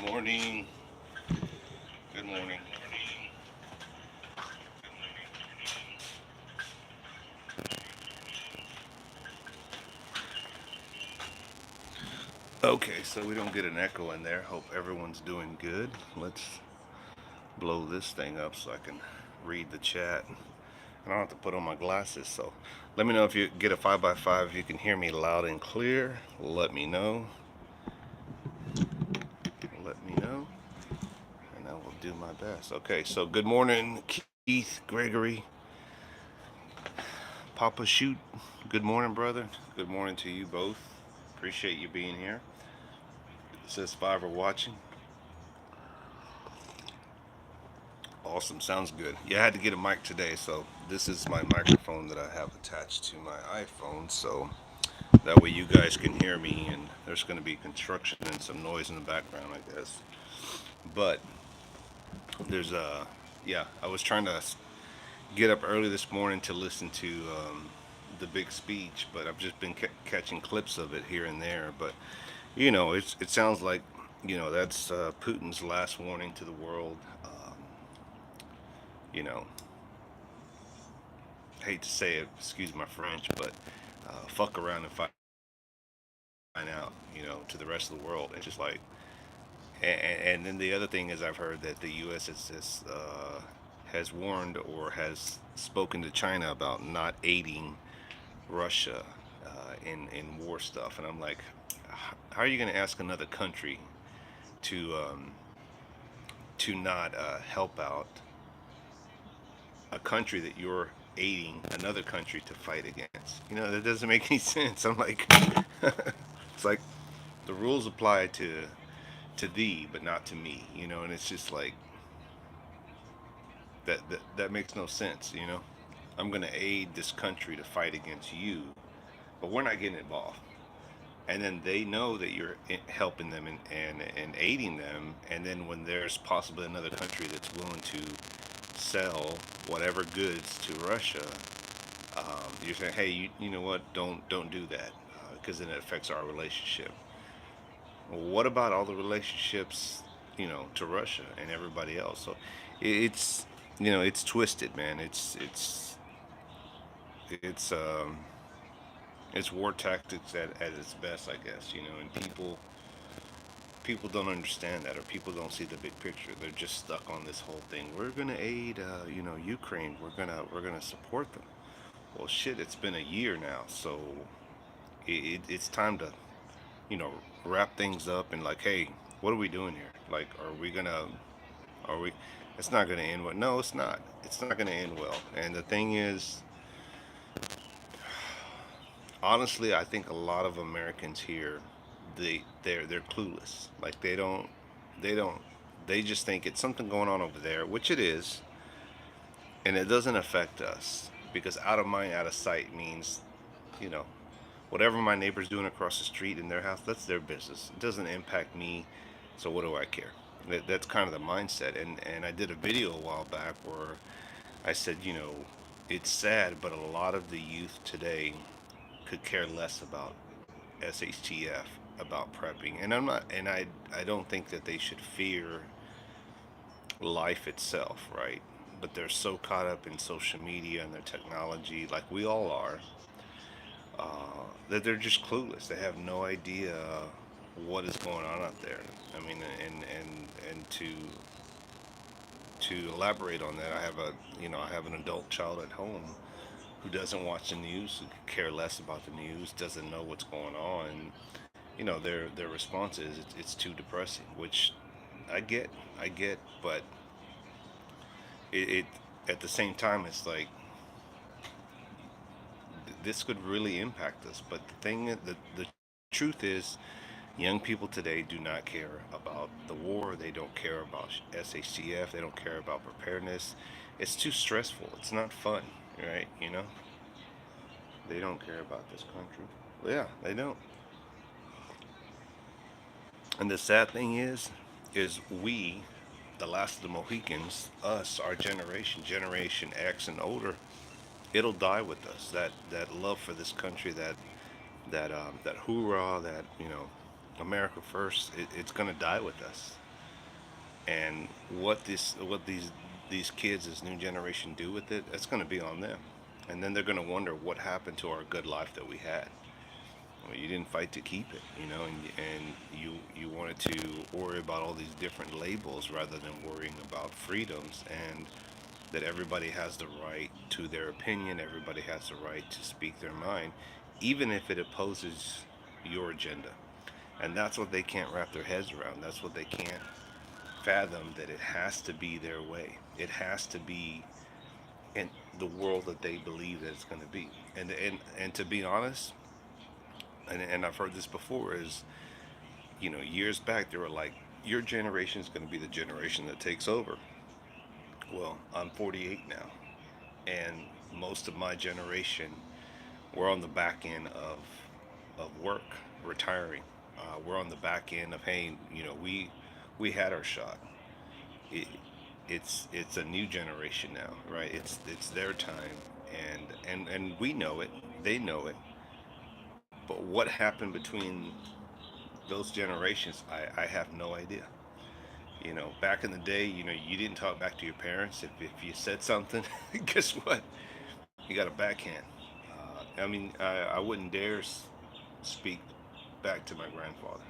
Morning. Good morning. Okay, so we don't get an echo in there. Hope everyone's doing good. Let's blow this thing up so I can read the chat. I don't have to put on my glasses, so let me know if you get a 5 by 5 if you can hear me loud and clear. Let me know. Let me know, and I will do my best. Okay, so good morning, Keith, Gregory, Papa Shoot. Good morning, brother. Good morning to you both. Appreciate you being here. It says 5 are watching. Awesome, sounds good. Yeah, I had to get a mic today, so this is my microphone that I have attached to my iPhone, so that way you guys can hear me, and there's going to be construction and some noise in the background, I guess. But there's yeah, I was trying to get up early this morning to listen to the big speech, but I've just been catching clips of it here and there. But it sounds like that's Putin's last warning to the world. You know, hate to say it, excuse my French, but fuck around and find out, to the rest of the world. It's just like, and then the other thing is, I've heard that the U.S. has warned or has spoken to China about not aiding Russia in war stuff, and I'm like, how are you going to ask another country to not help out a country that you're aiding another country to fight against? That doesn't make any sense. I'm like, it's like the rules apply to thee, but not to me. And it's just like that makes no sense. I'm gonna aid this country to fight against you, but we're not getting involved. And then they know that you're helping them and aiding them. And then when there's possibly another country that's willing to sell whatever goods to Russia, you're saying, hey, you know what? Don't do that because then it affects our relationship. Well, what about all the relationships, to Russia and everybody else? So it's it's twisted, man. It's it's war tactics at its best, I guess. And people don't understand that, or people don't see the big picture. They're just stuck on this whole thing. We're gonna aid, Ukraine. We're gonna support them. Well, shit, it's been a year now, so it's time to, you know, wrap things up and like, hey, what are we doing here? Like, are we? It's not gonna end well. No, it's not. It's not gonna end well. And the thing is, honestly, I think a lot of Americans here, they're clueless. Like they don't they just think it's something going on over there, which it is, and it doesn't affect us because out of mind, out of sight means, you know, whatever my neighbor's doing across the street in their house, that's their business. It doesn't impact me, so what do I care? That's kind of the mindset. And I did a video a while back where I said, it's sad, but a lot of the youth today could care less about SHTF, about prepping. And I don't think that they should fear life itself, right? But they're so caught up in social media and their technology, like we all are, that they're just clueless. They have no idea what is going on out there. I mean, and to elaborate on that, I have an adult child at home who doesn't watch the news, who could care less about the news, doesn't know what's going on. Their response is it's too depressing, which I get, but it at the same time it's like this could really impact us. But the truth is, young people today do not care about the war. They don't care about SHTF. They don't care about preparedness. It's too stressful. It's not fun, right? They don't care about this country. Well, yeah, they don't. And the sad thing is we, the last of the Mohicans, us, our generation, Generation X and older, it'll die with us. That love for this country, that hoorah, that America first, it's gonna die with us. And what these kids, this new generation, do with it, it's going to be on them. And then they're going to wonder what happened to our good life that we had. Well, you didn't fight to keep it, and you wanted to worry about all these different labels rather than worrying about freedoms, and that everybody has the right to their opinion, everybody has the right to speak their mind, even if it opposes your agenda. And that's what they can't wrap their heads around. That's what they can't fathom, that it has to be their way. It has to be in the world that they believe that it's going to be. And to be honest, and I've heard this before, is, years back they were like, your generation is going to be the generation that takes over. Well, I'm 48 now, and most of my generation, we're on the back end of work, retiring. We're on the back end of, hey, we had our shot. It, it's a new generation now, right? It's their time, and we know it. They know it. But what happened between those generations, I have no idea. Back in the day, you didn't talk back to your parents. If you said something, guess what? You got a backhand. I mean, I wouldn't dare speak back to my grandfather,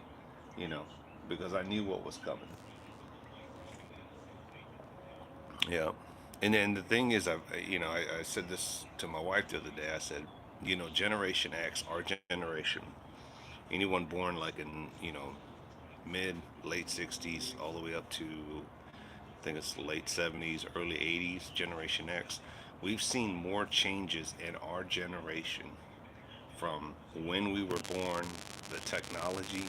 you know, because I knew what was coming. Yeah. And then the thing is, I said this to my wife the other day. I said, Generation X, our generation, anyone born like in, mid, late 60s, all the way up to, I think it's late 70s, early 80s, Generation X, we've seen more changes in our generation from when we were born, the technology,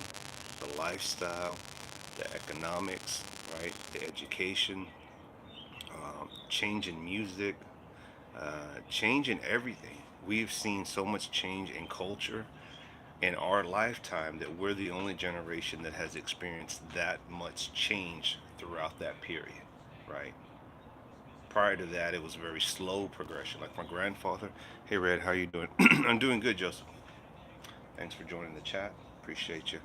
the lifestyle, the economics, right? The education, change in music, change in everything. We've seen so much change in culture in our lifetime that we're the only generation that has experienced that much change throughout that period, right? Prior to that, it was a very slow progression. Like my grandfather, hey Red, how you doing? I'm doing good, Joseph. Thanks for joining the chat. Appreciate you.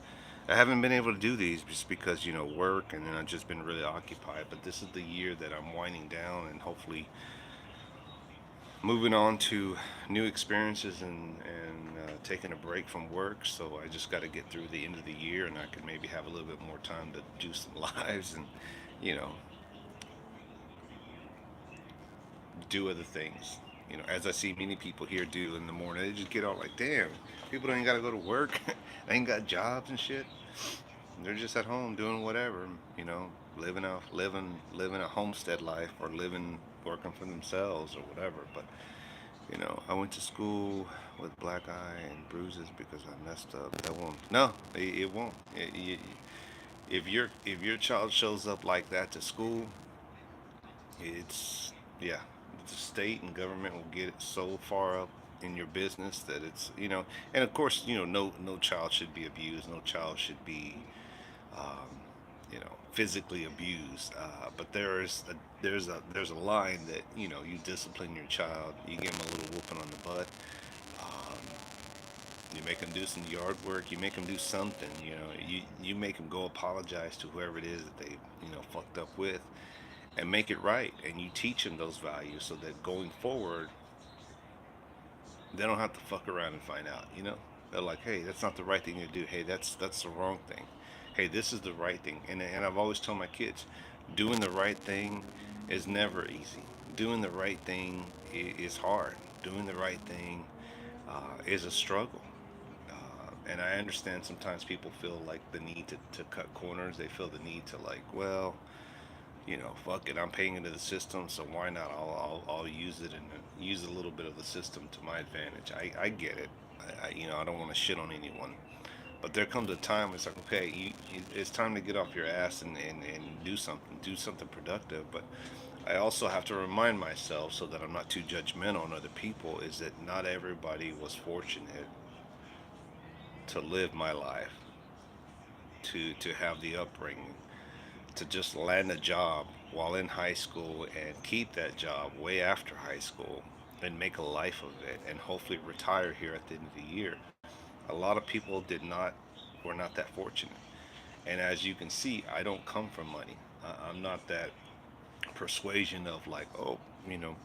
I haven't been able to do these just because, work, and then I've just been really occupied. But this is the year that I'm winding down and hopefully moving on to new experiences, and taking a break from work. So I just got to get through the end of the year, and I can maybe have a little bit more time to do some lives and, you know, do other things. As I see many people here do in the morning, they just get all like, damn, people don't even got to go to work. They ain't got jobs and shit. They're just at home doing whatever, living a homestead life, or living, working for themselves or whatever. But I went to school with black eye and bruises because I messed up. That won't. No, it won't. If your child shows up like that to school, it's, yeah, the state and government will get it so far up in your business that it's, and of course, no child should be abused, no child should be, um, physically abused. But there's a line that, you discipline your child, you give him a little whooping on the butt, um, you make them do some yard work, you make them do something, you make them go apologize to whoever it is that they, fucked up with, and make it right, and you teach them those values so that going forward they don't have to fuck around and find out. They're like, hey, that's not the right thing to do. Hey, that's the wrong thing. Hey, this is the right thing. And I've always told my kids, doing the right thing is never easy. Doing the right thing is hard. Doing the right thing is a struggle. And I understand sometimes people feel like the need to cut corners. They feel the need to, like, well, fuck it, I'm paying into the system, so why not? I'll use it, and use a little bit of the system to my advantage. I get it. I don't want to shit on anyone, but there comes a time it's like, okay, it's time to get off your ass and do something productive. But I also have to remind myself, so that I'm not too judgmental on other people, is that not everybody was fortunate to live my life, to have the upbringing, to just land a job while in high school and keep that job way after high school and make a life of it and hopefully retire here at the end of the year. A lot of people were not that fortunate. And as you can see, I don't come from money. I'm not that persuasion of like, oh, you know,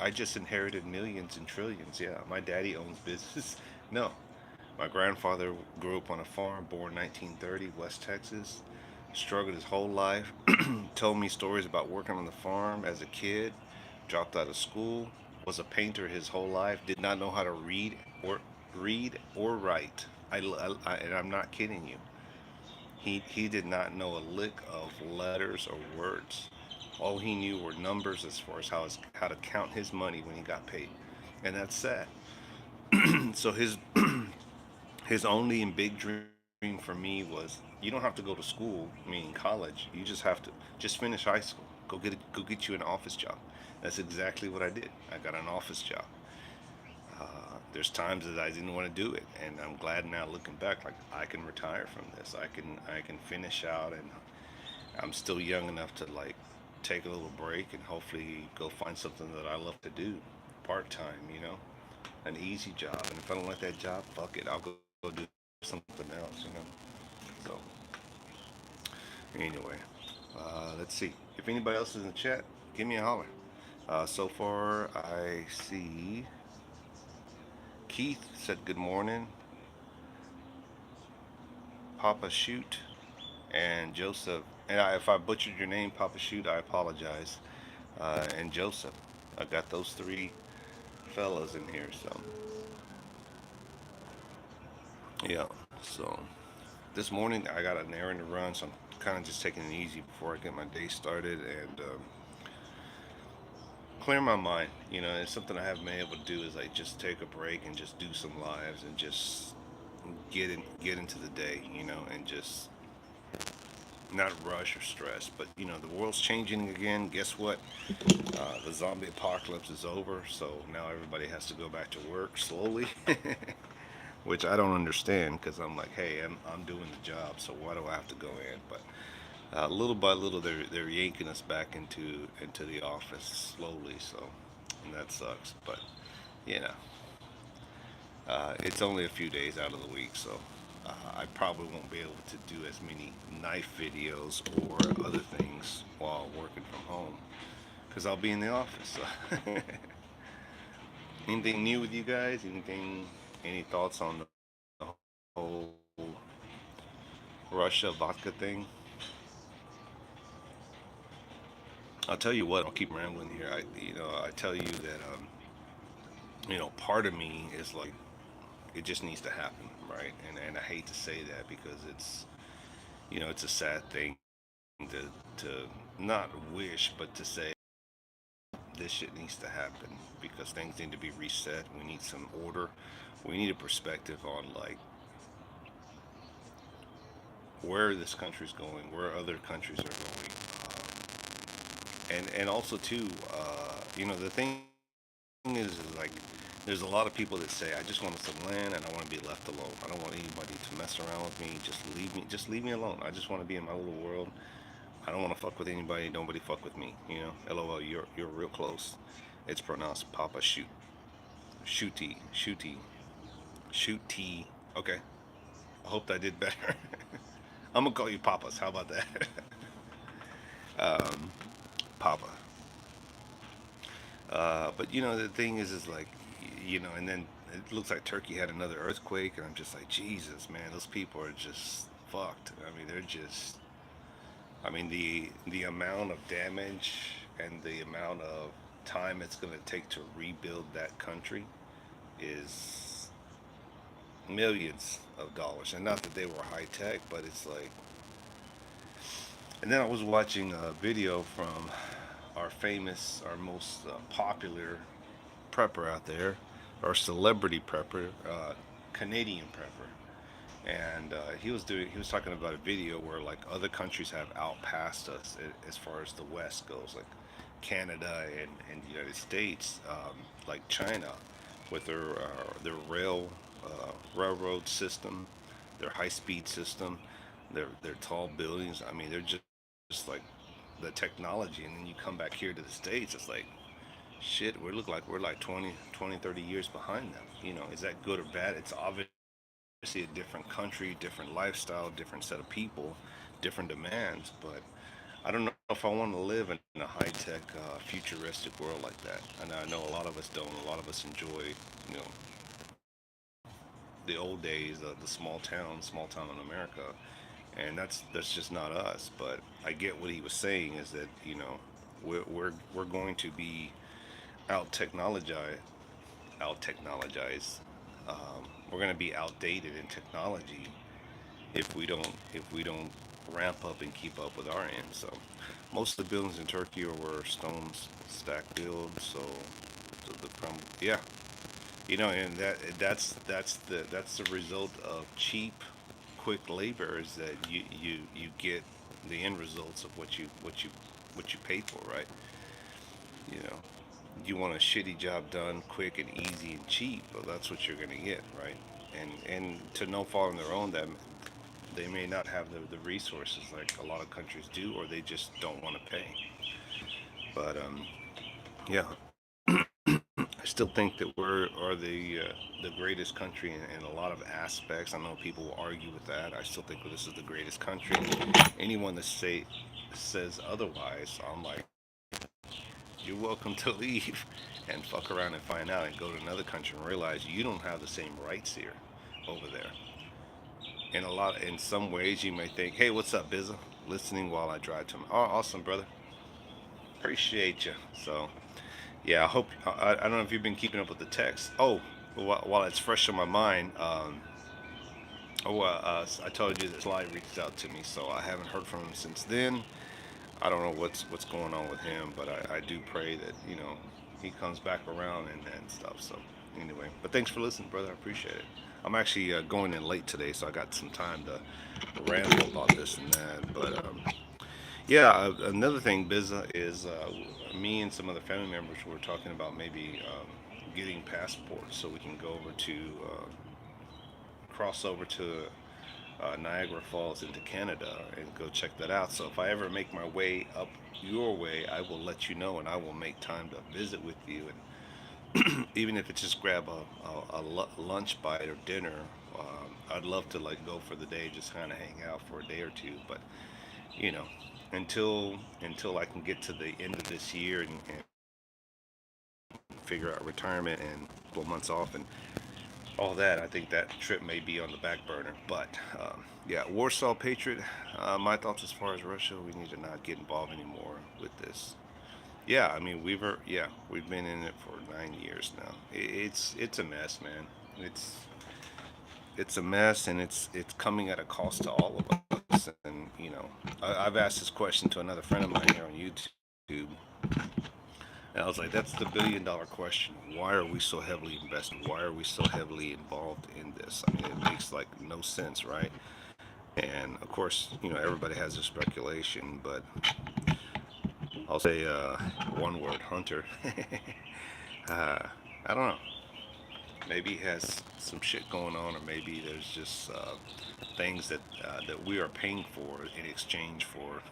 I just inherited millions and trillions. Yeah, my daddy owns business. No, my grandfather grew up on a farm, born 1930, West Texas. Struggled his whole life. Told me stories about working on the farm as a kid. Dropped out of school. Was a painter his whole life. Did not know how to read or write. And I'm not kidding you. He did not know a lick of letters or words. All he knew were numbers as far as how to count his money when he got paid, and that's sad. So his only and big dream for me was you don't have to go to school, meaning college. You just have to just finish high school. Go get you an office job. That's exactly what I did. I got an office job. There's times that I didn't want to do it, and I'm glad now looking back. Like I can retire from this. I can finish out, and I'm still young enough to like take a little break and hopefully go find something that I love to do, part time. An easy job. And if I don't like that job, fuck it. I'll go do something else. So anyway, let's see. If anybody else is in the chat, give me a holler. So far, I see Keith said good morning. Papa Shoot and Joseph. And if I butchered your name, Papa Shoot, I apologize. And Joseph. I got those three fellas in here. So yeah. So this morning I got an errand to run, so I'm kind of just taking it easy before I get my day started and clear my mind. It's something I haven't been able to do is like just take a break and just do some lives and just get into the day, and just not rush or stress. But the world's changing again. Guess what? The zombie apocalypse is over, so now everybody has to go back to work slowly, which I don't understand because I'm like, hey, I'm doing the job, so why do I have to go in? But little by little, they're yanking us back into the office slowly. So, and that sucks. But you know, it's only a few days out of the week, so I probably won't be able to do as many knife videos or other things while working from home because I'll be in the office. So. Anything new with you guys? Any thoughts on the whole Russia vodka thing? I'll tell you what. I'll keep rambling here. I tell you that part of me is like, it just needs to happen, right? And I hate to say that because it's a sad thing to not wish, but to say this shit needs to happen because things need to be reset. We need some order. We need a perspective on like where this country's going, where other countries are going, and also too, the thing is like there's a lot of people that say I just want some land and I want to be left alone. I don't want anybody to mess around with me. Just leave me alone. I just want to be in my little world. I don't want to fuck with anybody. Nobody fuck with me. LOL. You're real close. It's pronounced Papa Shoot. Shooty. Shooty. Shooty. Okay. I hope I did better. I'm gonna call you Papas. How about that? um, Papa. But the thing is like, and then it looks like Turkey had another earthquake, and I'm just like, Jesus, man, those people are just fucked. I mean, they're just. I mean, the amount of damage and the amount of time it's gonna take to rebuild that country is millions of dollars. And not that they were high tech, but it's like. And then I was watching a video from our most popular prepper out there, our celebrity prepper, Canadian prepper, and he was talking about a video where like other countries have outpassed us as far as the West goes, like Canada and the United States, like China, with their railroad system, their high speed system, their tall buildings. I mean, they're just like the technology, and then you come back here to the States, it's like shit, we're like 20, 30 years behind them. Is that good or bad? It's obviously a different country, different lifestyle, different set of people, different demands. But I don't know if I want to live in a high tech, futuristic world like that. And I know a lot of us don't. A lot of us enjoy, you know, the old days, small town in America, and that's just not us. But I get what he was saying is that we're going to be out technologized, out technologized. We're going to be outdated in technology if we don't ramp up and keep up with our end. So most of the buildings in Turkey were stone stack builds. So yeah, and that's the result of cheap, quick labor is that you get the end results of what you paid for, right? You know, you want a shitty job done quick and easy and cheap, well, that's what you're gonna get, right? And to no fault in their own, that they may not have the resources like a lot of countries do, or they just don't want to pay. But yeah, I still think that we're the greatest country in a lot of aspects. I know people will argue with that. I still think this is the greatest country. Anyone that says otherwise, I'm like, you're welcome to leave and fuck around and find out and go to another country and realize you don't have the same rights here over there. In some ways, you may think, "Hey, what's up, Bizza?" Listening while I drive to him. Oh, awesome, brother. Appreciate you. So, yeah, I don't know if you've been keeping up with the text. Oh, while it's fresh on my mind, I told you that Sly reached out to me, so I haven't heard from him since then. I don't know what's going on with him, but I do pray that he comes back around and stuff. So anyway, but thanks for listening, brother. I appreciate it. I'm actually going in late today, so I got some time to ramble about this and that. But yeah, another thing, Bizza, is me and some other family members were talking about maybe getting passports so we can go over to cross over to Niagara Falls into Canada and go check that out. So if I ever make my way up your way, I will let you know, and I will make time to visit with you. And even if it's just grab a lunch bite or dinner, I'd love to like go for the day, just kind of hang out for a day or two. But you know, until I can get to the end of this year and figure out retirement and a couple of months off and all that, I think that trip may be on the back burner. But yeah, Warsaw Patriot. My thoughts as far as Russia, we need to not get involved anymore with this. Yeah, I mean we've been in it for 9 years now. It's a mess, man. It's it's a mess, and it's coming at a cost to all of us. And I've asked this question to another friend of mine here on YouTube, and I was like, that's the $1 billion question. Why are we so heavily invested? Why are we so heavily involved in this? I mean, it makes like no sense, right? And of course, everybody has their speculation, but I'll say one word: Hunter. uh, I don't know. Maybe he has some shit going on, or maybe there's just things that we are paying for in exchange for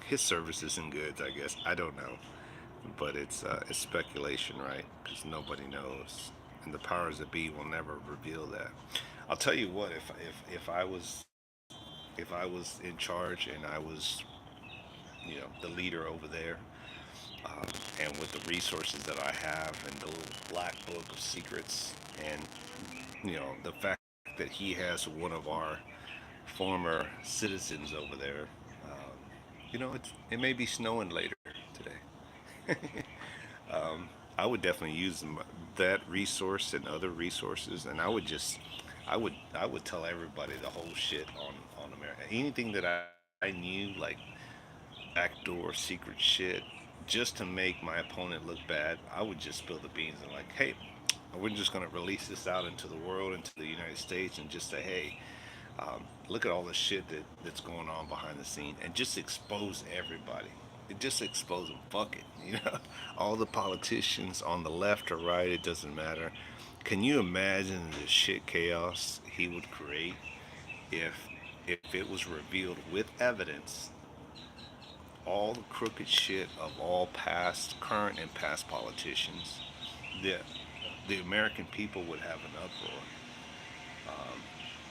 his services and goods. I guess I don't know, but it's speculation, right? Because nobody knows, and the powers that be will never reveal that. I'll tell you what: if I was in charge and I was the leader over there, um, and with the resources that I have and the little black book of secrets, and the fact that he has one of our former citizens over there, it may be snowing later today. I would definitely use that resource and other resources, and I would tell everybody the whole shit on America. Anything that I knew, like backdoor secret shit, just to make my opponent look bad, I would just spill the beans and like, hey, we're just going to release this out into the world, into the United States, and just say, hey, look at all the shit that's going on behind the scene, and just expose everybody. It just expose them. Fuck it, all the politicians on the left or right, it doesn't matter. Can you imagine the shit chaos he would create if if it was revealed with evidence all the crooked shit of all past, current, and past politicians? The the American people would have an uproar.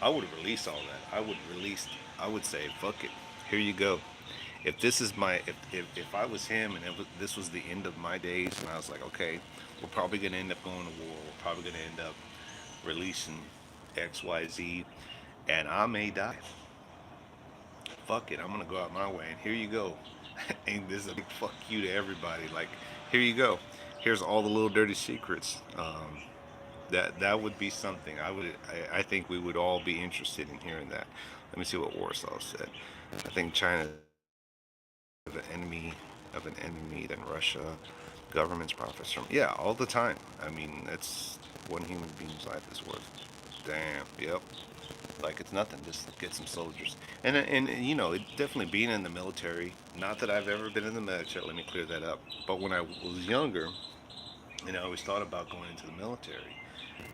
I would release all that. I would say, fuck it, here you go. If this is my if I was him and this was the end of my days, and I was like, okay, we're probably gonna end up going to war. We're probably gonna end up releasing X, Y, Z, and I may die. Fuck it, I'm gonna go out my way, and here you go. And this is a big fuck you to everybody. Like, here you go. Here's all the little dirty secrets. That would be something. I think we would all be interested in hearing that. Let me see what Warsaw said. I think China is an enemy of an enemy than Russia. Governments profits from, yeah, all the time. I mean, that's one human being's life is worth. Damn. Yep. Like it's nothing. Just get some soldiers. And you know, it definitely being in the military. Not that I've ever been in the military. Let me clear that up. But when I was younger, and I always thought about going into the military.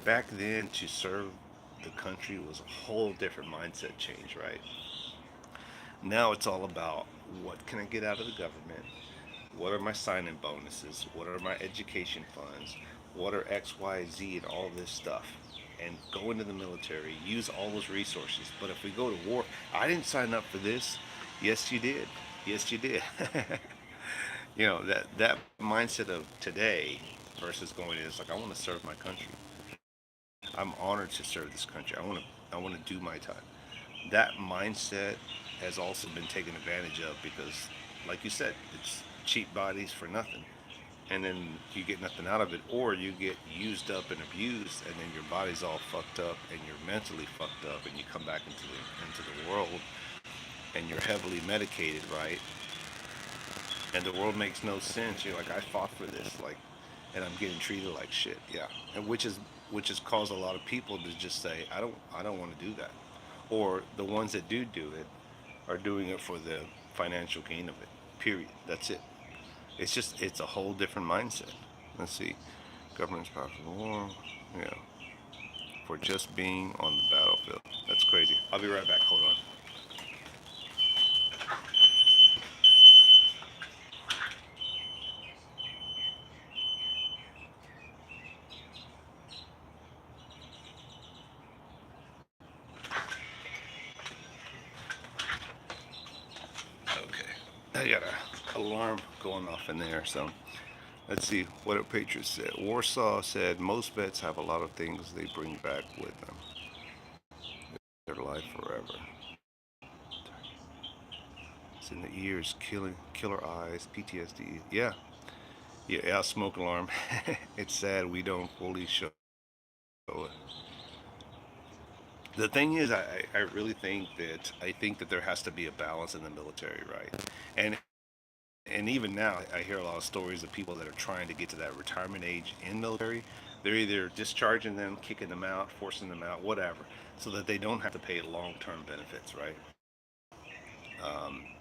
Back then, to serve the country was a whole different mindset change, right? Now it's all about what can I get out of the government? What are my sign-in bonuses? What are my education funds? What are X, Y, Z, and all this stuff? And go into the military, use all those resources. But if we go to war, I didn't sign up for this. Yes, you did. Yes, you did. You know that mindset of today versus going is like I want to serve my country. I'm honored to serve this country. I want to do my time. That mindset has also been taken advantage of because, like you said, it's cheap bodies for nothing, and then you get nothing out of it, or you get used up and abused, and then your body's all fucked up and you're mentally fucked up, and you come back into the world and you're heavily medicated, right? And the world makes no sense. You're like, I fought for this, like, and I'm getting treated like shit. Yeah, and which has caused a lot of people to just say, I don't want to do that, or the ones that do it are doing it for the financial gain of it. Period. That's it. It's a whole different mindset. Let's see, government's power for war. Yeah, for just being on the battlefield. That's crazy. I'll be right back. Hold on. Okay, I got a alarm going off in there, so let's see what a patriot said. Warsaw said most vets have a lot of things they bring back with them, their life forever. It's in the ears, killing, killer eyes, PTSD. Yeah, yeah, yeah. Smoke alarm. It's sad we don't fully show it. The thing is, I really think that there has to be a balance in the military, right? And even now, I hear a lot of stories of people that are trying to get to that retirement age in military. They're either discharging them, kicking them out, forcing them out, whatever, so that they don't have to pay long-term benefits, right?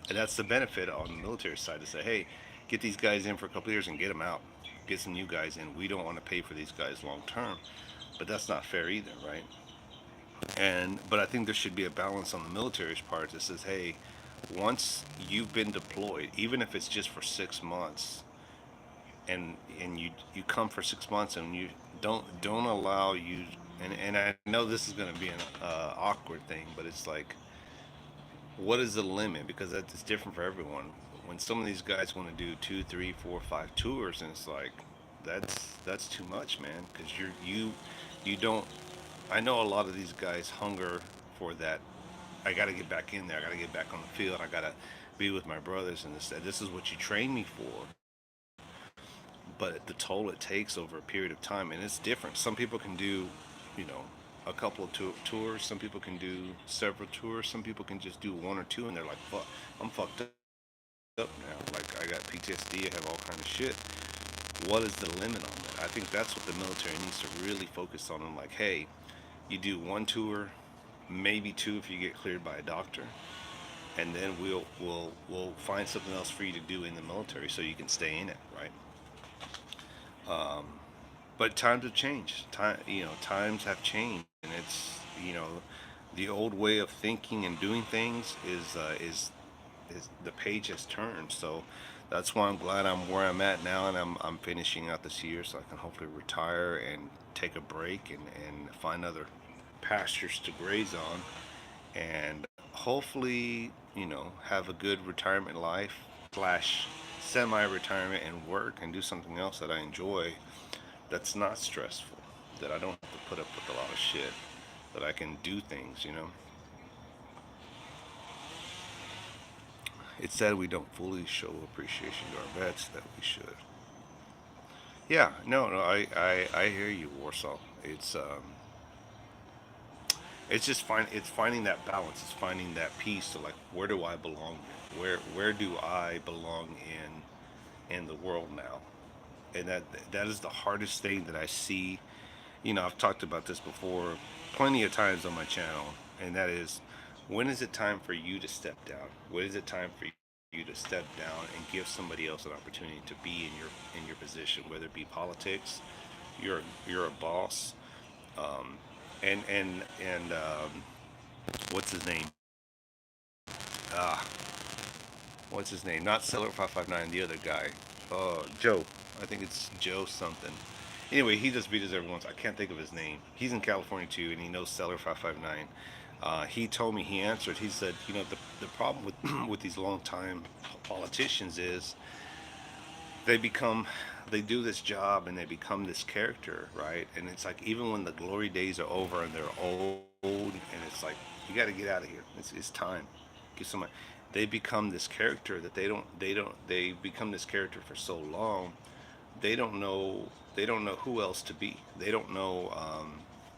And that's the benefit on the military side to say, hey, get these guys in for a couple of years and get them out. Get some new guys in. We don't want to pay for these guys long term, but that's not fair either, right? And but I think there should be a balance on the military's part that says, hey, once you've been deployed, even if it's just for 6 months, and you come for 6 months and you don't allow you, and I know this is going to be an awkward thing, but it's like, what is the limit? Because that's different for everyone. When some of these guys want to do two, three, four, 5 tours, and it's like, that's too much, man. Because you don't. I know a lot of these guys hunger for that. I got to get back in there. I got to get back on the field. I got to be with my brothers, and this is what you train me for. But the toll it takes over a period of time, and it's different. Some people can do, you know, a couple of tours. Some people can do several tours. Some people can just do one or two, and they're like, "Fuck, I'm fucked up now. Like I got PTSD. I have all kind of shit." What is the limit on that? I think that's what the military needs to really focus on. And like, hey, you do one tour, maybe two if you get cleared by a doctor, and then we'll find something else for you to do in the military so you can stay in it, right? But times have changed. Times have changed, and it's the old way of thinking and doing things is the page has turned. So that's why I'm glad I'm where I'm at now, and I'm finishing out this year, so I can hopefully retire and take a break and find other pastures to graze on, and hopefully, have a good retirement life slash semi-retirement and work and do something else that I enjoy that's not stressful, that I don't have to put up with a lot of shit, that I can do things. It's sad we don't fully show appreciation to our vets that we should. Yeah, no, no, I hear you, Warsaw. It's just it's finding that balance. It's finding that peace to, like, where do I belong here? Where do I belong in the world now? And that is the hardest thing that I see. I've talked about this before plenty of times on my channel, and that is, when is it time for you to step down? When is it time for you to step down and give somebody else an opportunity to be in your position, whether it be politics, you're a boss, um, and what's his name? Ah, what's his name? Not Seller 559, the other guy. Joe. I think it's Joe something. Anyway, he does videos every once. I can't think of his name. He's in California too, and he knows Seller 559. He told me, he answered. He said, the problem with with these long time politicians is they become they do this job and they become this character, right? And it's like, even when the glory days are over and they're old, and it's like, you got to get out of here. It's time. Get somebody. They become this character that they become this character for so long. They don't know who else to be. They don't know.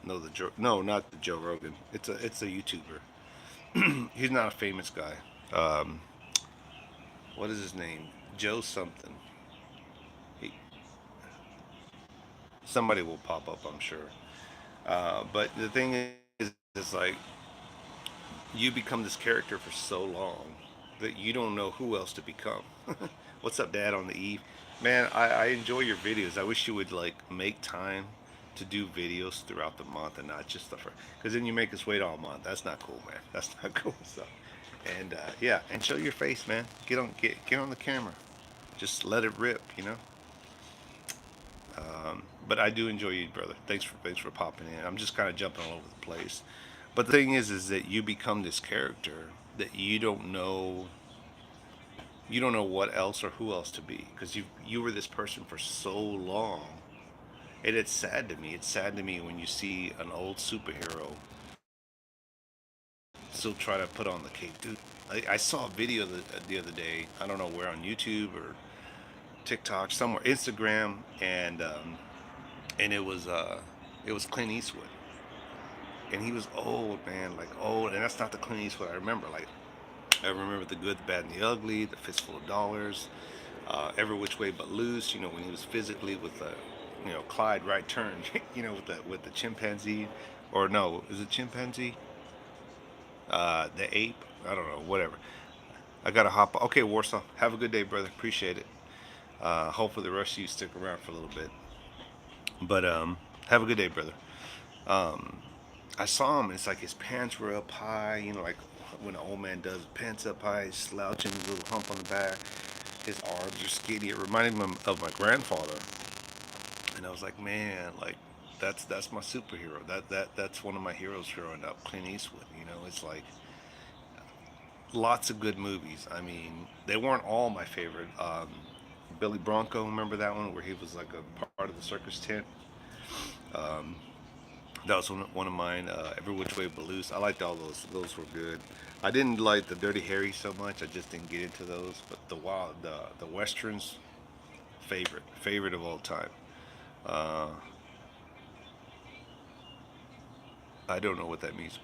No, no, not the Joe Rogan. It's a YouTuber. He's not a famous guy. Um, what is his name? Joe something. He, Somebody will pop up, I'm sure. But the thing is like, you become this character for so long that you don't know who else to become. What's up, Dad, on the eve? Man, I enjoy your videos. I wish you would, like, make time to do videos throughout the month and not just the first. Because then you make us wait all month. That's not cool, man. That's not cool. So, and yeah, and show your face, man. Get on the camera. Just let it rip. But I do enjoy you, brother. Thanks for popping in. I'm just kind of jumping all over the place. But the thing is that you become this character that you don't know what else or who else to be, because you were this person for so long. And it's sad to me. It's sad to me when you see an old superhero still try to put on the cape, dude. I saw a video the other day. I don't know where, on YouTube or TikTok, somewhere, Instagram, and it was Clint Eastwood, and he was old, man, like old, and that's not the Clint Eastwood I remember. Like, I remember The Good, the Bad, and the Ugly, The Fistful of Dollars, Every Which Way But Loose. When he was physically with the, Clyde Right Turn, with the chimpanzee, or no, is it chimpanzee? The ape. I don't know. Whatever. I gotta hop. Okay, Warsaw. Have a good day, brother. Appreciate it. Hopefully the rest of you stick around for a little bit. But have a good day, brother. Um, I saw him, and it's like his pants were up high, like when an old man does, pants up high, slouching, a little hump on the back. His arms are skinny. It reminded me of my grandfather, and I was like, man, like, that's my superhero. That's one of my heroes growing up, Clint Eastwood. It's like, lots of good movies. I mean, they weren't all my favorite. Billy Bronco, remember that one where he was like a part of the circus tent? Um, That was one of mine. Every Which Way But Loose. I liked all those. Those were good. I didn't like the Dirty Harry so much. I just didn't get into those. But the westerns, favorite of all time. Uh, I don't know what that means.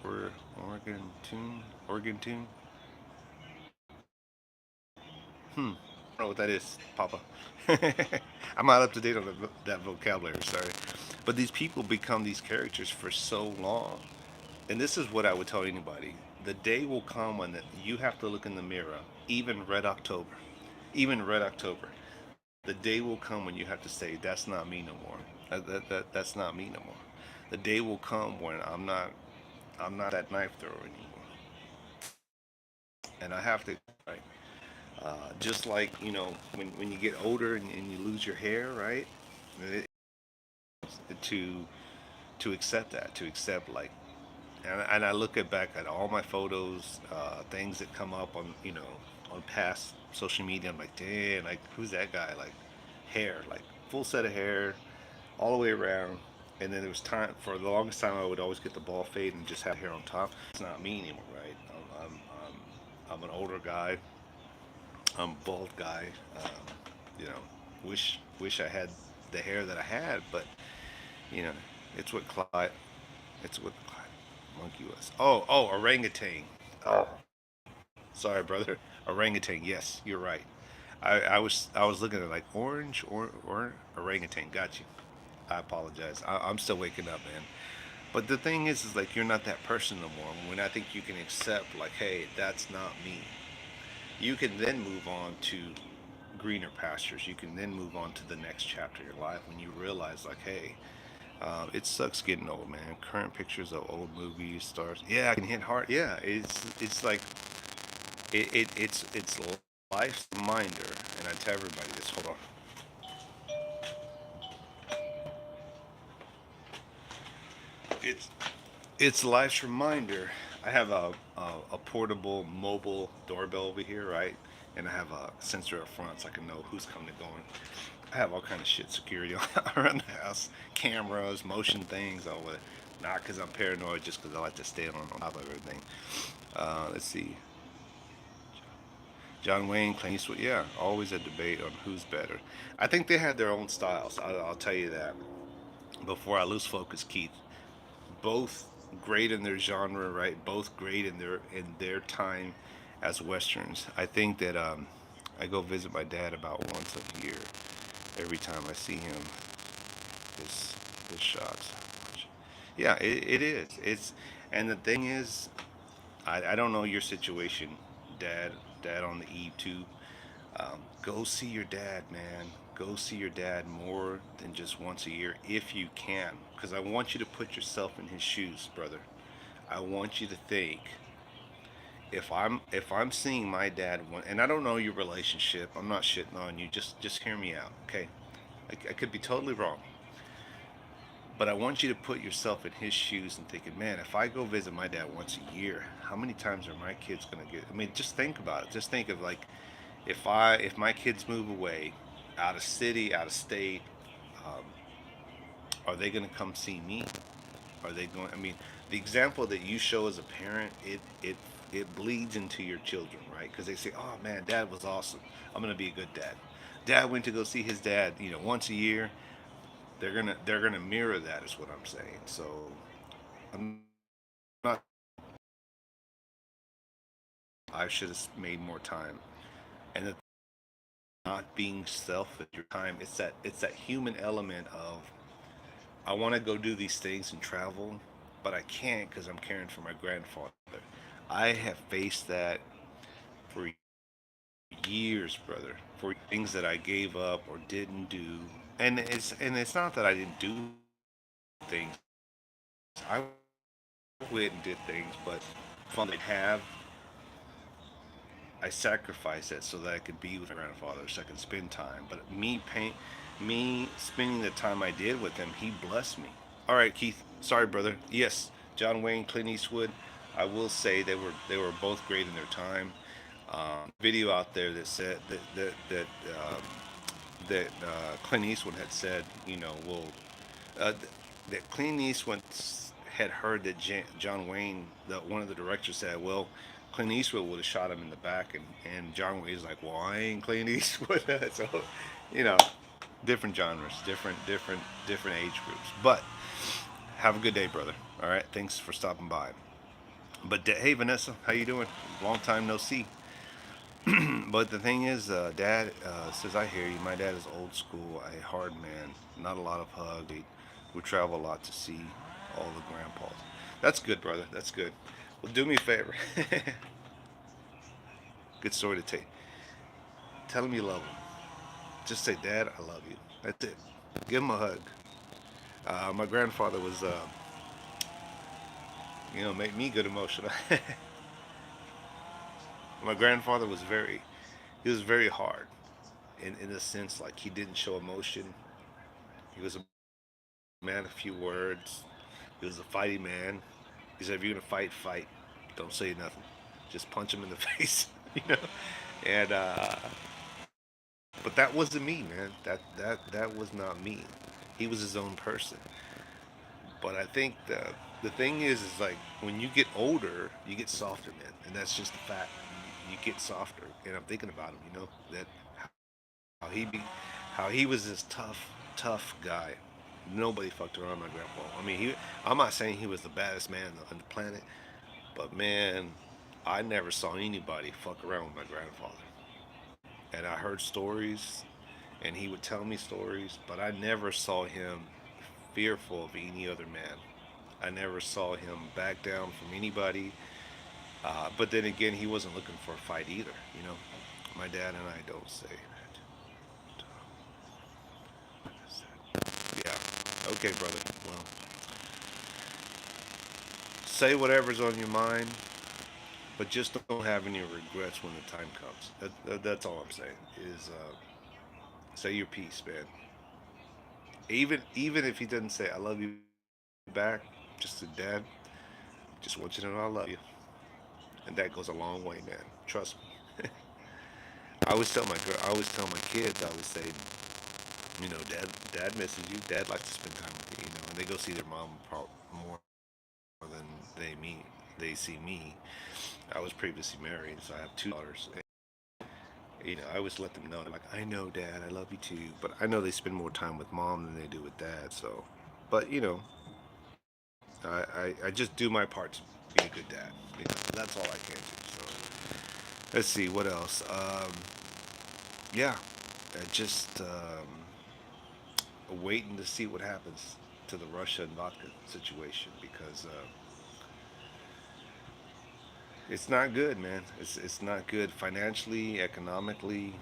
Oregon tune. Hmm. I don't know what that is, Papa. I'm not up to date on that vocabulary. Sorry. But these people become these characters for so long. And this is what I would tell anybody. The day will come when you have to look in the mirror, even Red October. Even Red October. The day will come when you have to say, that's not me no more. That's not me no more. The day will come when I'm not that knife thrower anymore. And I have to, right? Just like, when you get older and you lose your hair, right? It, to to accept that, to accept, like, And I look at back at all my photos, things that come up on, on past social media. I'm like, damn, like who's that guy? Like hair, like full set of hair, all the way around. And then there was time for the longest time I would always get the ball fade and just have hair on top. It's not me anymore, right? I'm an older guy. I'm a bald guy. You know, wish I had the hair that I had, but you know, it's what Clyde. It's what Clyde monkey was. Oh, orangutan. Oh, sorry, brother. Orangutan. Yes, you're right. I was looking at like orange or orangutan. Got you. I apologize. I'm still waking up, man. But the thing is like you're not that person no more. When I think you can accept like, hey, that's not me. You can then move on to greener pastures. You can then move on to the next chapter of your life when you realize like, hey, it sucks getting old, man. Current pictures of old movies, stars. Yeah, I can hit hard. Yeah, it's like it's life's reminder, and I tell everybody this. Hold on. It's it's life's reminder. I have a portable mobile doorbell over here, right? And I have a sensor up front so I can know who's coming and going. I have all kind of shit security around the house, cameras, motion things, all that. Not because I'm paranoid, just because I like to stay on top of everything. Let's see. John Wayne, Clint Eastwood, yeah, always a debate on who's better. I think they had their own styles. I'll tell you that. Before I lose focus, Keith, both great in their genre, right? Both great in their time as westerns. I think that I go visit my dad about once a year. Every time I see him, his his shots. Yeah, it is. And the thing is, I don't know your situation, dad. Dad on the eve too. Go see your dad, man. Go see your dad more than just once a year if you can, because I want you to put yourself in his shoes, brother. I want you to think if I'm seeing my dad one, and I don't know your relationship. I'm not shitting on you. Just hear me out, okay? I could be totally wrong, but I want you to put yourself in his shoes and thinking, man, if I go visit my dad once a year, how many times are my kids gonna get? I mean, just think about it. Just think of like if my kids move away, out of city, out of state, um, are they gonna come see me? Are they going? I mean, the example that you show as a parent, it bleeds into your children, right? Because they say, "Oh man, Dad was awesome. I'm gonna be a good dad." Dad went to go see his dad, once a year. They're gonna mirror that, is what I'm saying. So I'm not. I should have made more time, and the not being selfish your time. It's that human element of I want to go do these things and travel, but I can't because I'm caring for my grandfather. I have faced that for years, brother, for things that I gave up or didn't do. And it's not that I didn't do things. I went and did things, but fun I have, I sacrificed it so that I could be with my grandfather, so I could spend time. But me spending the time I did with him, he blessed me. All right, Keith. Sorry, brother. Yes, John Wayne, Clint Eastwood. I will say they were both great in their time. Video out there that said that Clint Eastwood had said, uh, that Clint Eastwood had heard that John Wayne, one of the directors, said, well, Clint Eastwood would have shot him in the back, and John Wayne's like, well, I ain't Clint Eastwood. So, you know, different genres, different age groups. But have a good day, brother. All right, thanks for stopping by. But hey, Vanessa, how you doing? Long time no see. But the thing is, Dad says I hear you. My dad is old school, a hard man, not a lot of hugs. We travel a lot to see all the grandpas. That's good, brother. That's good. Well, do me a favor. Good story to take. Tell him you love him. Just say, Dad, I love you. That's it. Give him a hug. My grandfather was, made me good emotional. My grandfather he was very hard in a sense, like he didn't show emotion. He was a man of few words. He was a fighting man. He said, if you're gonna fight, fight. Don't say nothing. Just punch him in the face, you know. And but that wasn't me, man. That was not me. He was his own person. But I think the thing is like when you get older, you get softer, man, and that's just a fact. You get softer, and I'm thinking about him, that how he be, how he was this tough guy. Nobody fucked around my grandpa. I mean, I'm not saying he was the baddest man on the planet, but man, I never saw anybody fuck around with my grandfather. And I heard stories, and he would tell me stories, but I never saw him fearful of any other man. I never saw him back down from anybody. But then again, he wasn't looking for a fight either. My dad and I don't say that. Yeah. Okay, brother. Well, say whatever's on your mind, but just don't have any regrets when the time comes. That's all I'm saying. Is say your piece, man. Even if he doesn't say "I love you" back, just a dad. Just want you to know I love you, and that goes a long way, man. Trust me. I always tell my kids, I would say, dad misses you. Dad likes to spend time with you, and they go see their mom more than they see me. I was previously married, so I have two daughters. And, I always let them know, like, I know, Dad, I love you too, but I know they spend more time with mom than they do with dad. So, but I just do my part to be a good dad. That's all I can do. So, let's see what else. Yeah, just waiting to see what happens to the Russia and vodka situation because it's not good, man. It's not good financially, economically.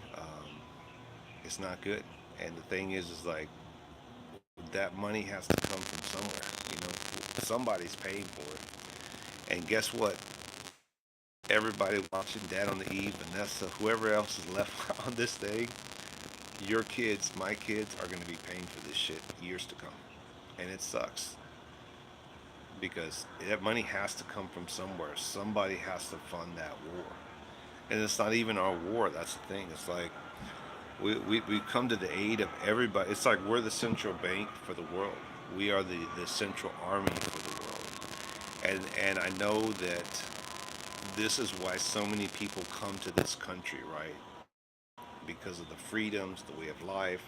It's not good. And the thing is like that money has to come from somewhere. Somebody's paying for it. And guess what? Everybody watching, Dad on the Eve, Vanessa, whoever else is left on this thing, your kids, my kids, are going to be paying for this shit years to come. And it sucks because that money has to come from somewhere. Somebody has to fund that war. And it's not even our war. That's the thing. It's like we come to the aid of everybody. It's like we're the central bank for the world. We are the central army for the world. And I know that this is why so many people come to this country, right? Because of the freedoms, the way of life,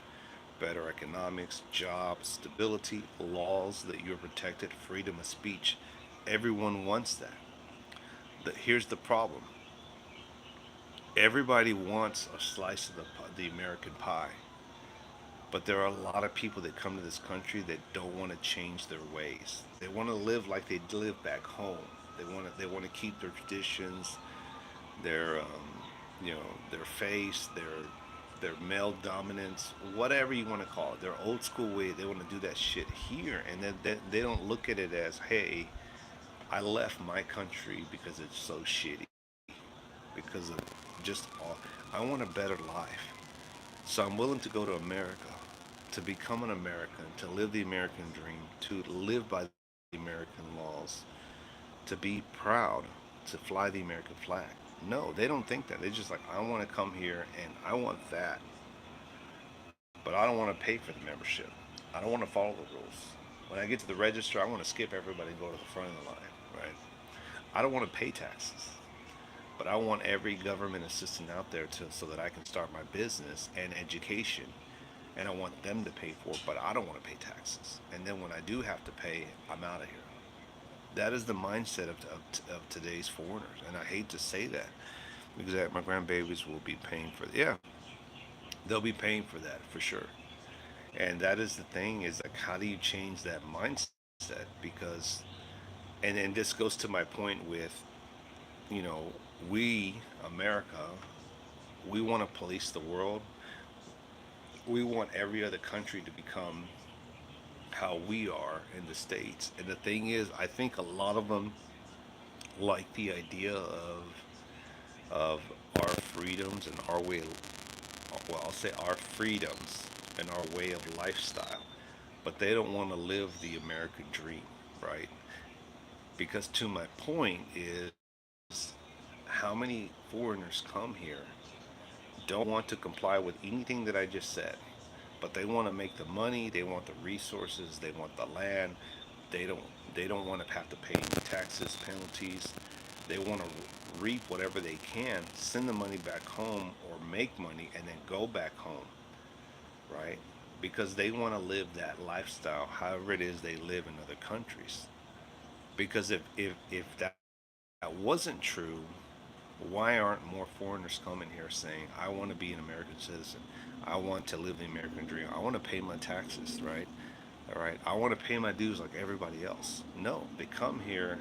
better economics, jobs, stability, laws that you're protected, freedom of speech. Everyone wants that. Here's the problem. Everybody wants a slice of the American pie. But there are a lot of people that come to this country that don't want to change their ways. They want to live like they live back home. They want to keep their traditions, their their face, their male dominance, whatever you want to call it, their old school way. They want to do that shit here, and then they don't look at it as, hey, I left my country because it's so shitty, because of just all. I want a better life. So I'm willing to go to America, to become an American, to live the American dream, to live by the American laws, to be proud, to fly the American flag. No, they don't think that. They're just like, I want to come here and I want that, but I don't want to pay for the membership. I don't want to follow the rules. When I get to the register, I want to skip everybody and go to the front of the line, right? I don't want to pay taxes. But I want every government assistant out there so that I can start my business and education. And I want them to pay for it, but I don't want to pay taxes. And then when I do have to pay, I'm out of here. That is the mindset of today's foreigners. And I hate to say that because my grandbabies will be paying for it. Yeah, they'll be paying for that for sure. And that is the thing is like, how do you change that mindset? Because, and this goes to my point with, you know, we, America, we want to police the world. We want every other country to become how we are in the States. And the thing is, I think a lot of them like the idea of our freedoms and our way, well, I'll say our freedoms and our way of lifestyle, but they don't want to live the American dream, right? Because to my point is, how many foreigners come here, don't want to comply with anything that I just said, but they want to make the money, they want the resources, they want the land. They don't they don't want to have to pay any taxes, penalties. They want to reap whatever they can, send the money back home or make money and then go back home, right? Because they want to live that lifestyle, however it is they live in other countries. Because if that wasn't true, why aren't more foreigners coming here saying, I want to be an American citizen? I want to live the American dream. I want to pay my taxes, right? All right. I want to pay my dues like everybody else. No, they come here,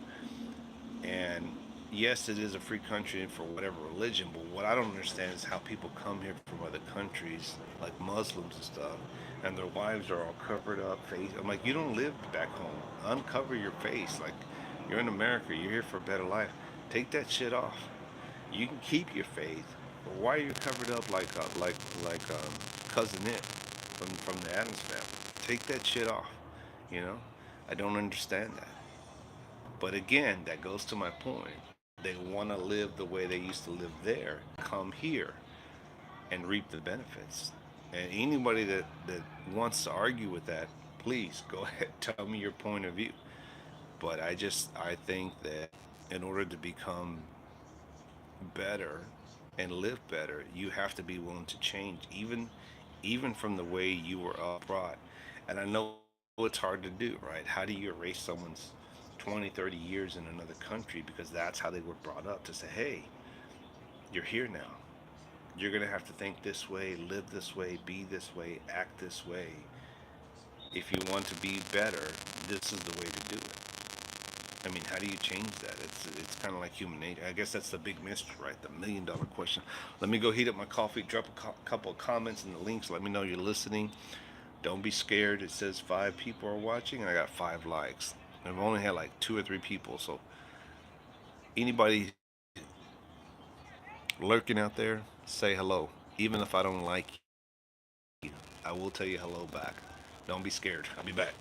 and yes, it is a free country for whatever religion, but what I don't understand is how people come here from other countries, like Muslims and stuff, and their wives are all covered up, face. I'm like, you don't live back home. Uncover your face. Like, you're in America. You're here for a better life. Take that shit off. You can keep your faith, but why are you covered up like cousin It from the Adams family? Take that shit off. You know, I don't understand that. But again, that goes to my point. They want to live the way they used to live there, come here and reap the benefits. And anybody that wants to argue with that, please go ahead, tell me your point of view. But I think that in order to become better and live better, you have to be willing to change, even from the way you were brought. And I know it's hard to do, right? How do you erase someone's 20, 30 years in another country because that's how they were brought up, to say, hey, you're here now. You're going to have to think this way, live this way, be this way, act this way. If you want to be better, this is the way to do it. I mean, how do you change that? It's kind of like human nature. I guess that's the big mystery, right? The $1 million question. Let me go heat up my coffee, drop a couple of comments in the links. Let me know you're listening. Don't be scared. It says 5 people are watching, and I got 5 likes. I've only had like 2 or 3 people. So anybody lurking out there, say hello. Even if I don't like you, I will tell you hello back. Don't be scared. I'll be back.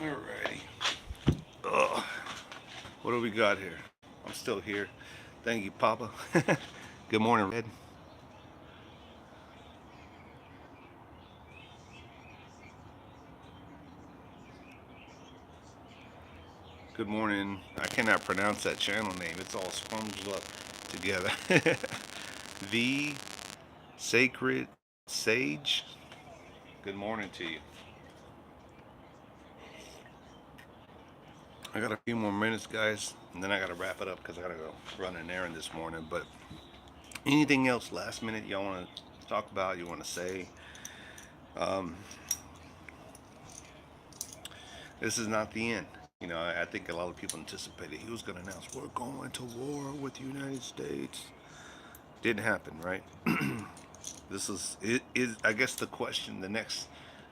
Alrighty. Ugh. What do we got here? I'm still here. Thank you, Papa. Good morning, Red. Good morning. I cannot pronounce that channel name. It's all scrunched up together. The Sacred Sage. Good morning to you. I got a few more minutes, guys, and then I got to wrap it up because I got to go run an errand this morning. But anything else last minute y'all want to talk about, you want to say? Um, this is not the end. You know, I think a lot of people anticipated he was going to announce we're going to war with the United States. Didn't happen, right? This is I guess the question, the next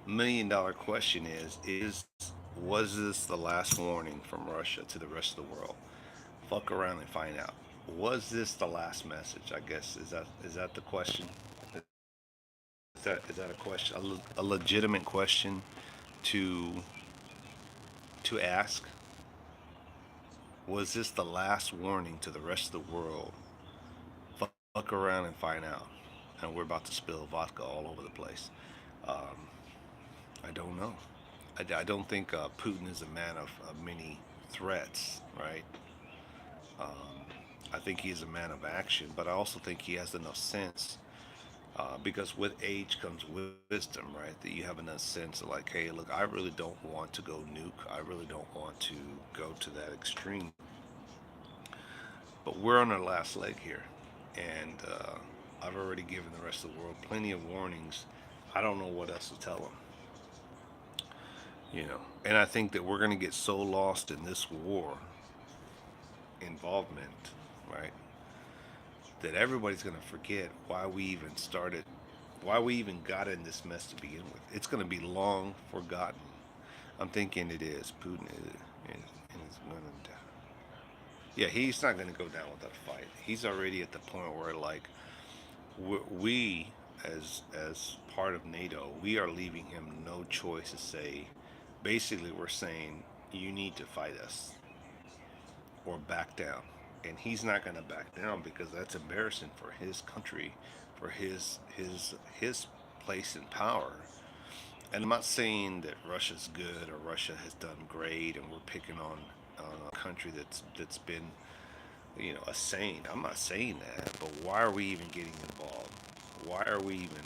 $1 million question is was this the last warning from Russia to the rest of the world? Fuck around and find out. Was this the last message? I guess is that the question? Is that a question, a legitimate question to ask? Was this the last warning to the rest of the world? Fuck around and find out. And we're about to spill vodka all over the place. Um, I don't know. I don't think Putin is a man of many threats, right? Um, I think he's a man of action, but I also think he has enough sense, because with age comes wisdom, right? That you have enough sense of like, hey, look, I really don't want to go nuke. I really don't want to go to that extreme. But we're on our last leg here, and I've already given the rest of the world plenty of warnings. I don't know what else to tell them, you know. And I think that we're going to get so lost in this war involvement, right, that everybody's going to forget why we even started, why we even got in this mess to begin with. It's going to be long forgotten. I'm thinking it is. Putin is going to. Yeah, he's not going to go down without a fight. He's already at the point where like we as part of NATO, we are leaving him no choice to say. Basically, we're saying you need to fight us or back down, and he's not going to back down because that's embarrassing for his country, for his place in power. And I'm not saying that Russia's good or Russia has done great, and we're picking on a country that's been, you know, a saint. I'm not saying that, but why are we even getting involved? Why are we even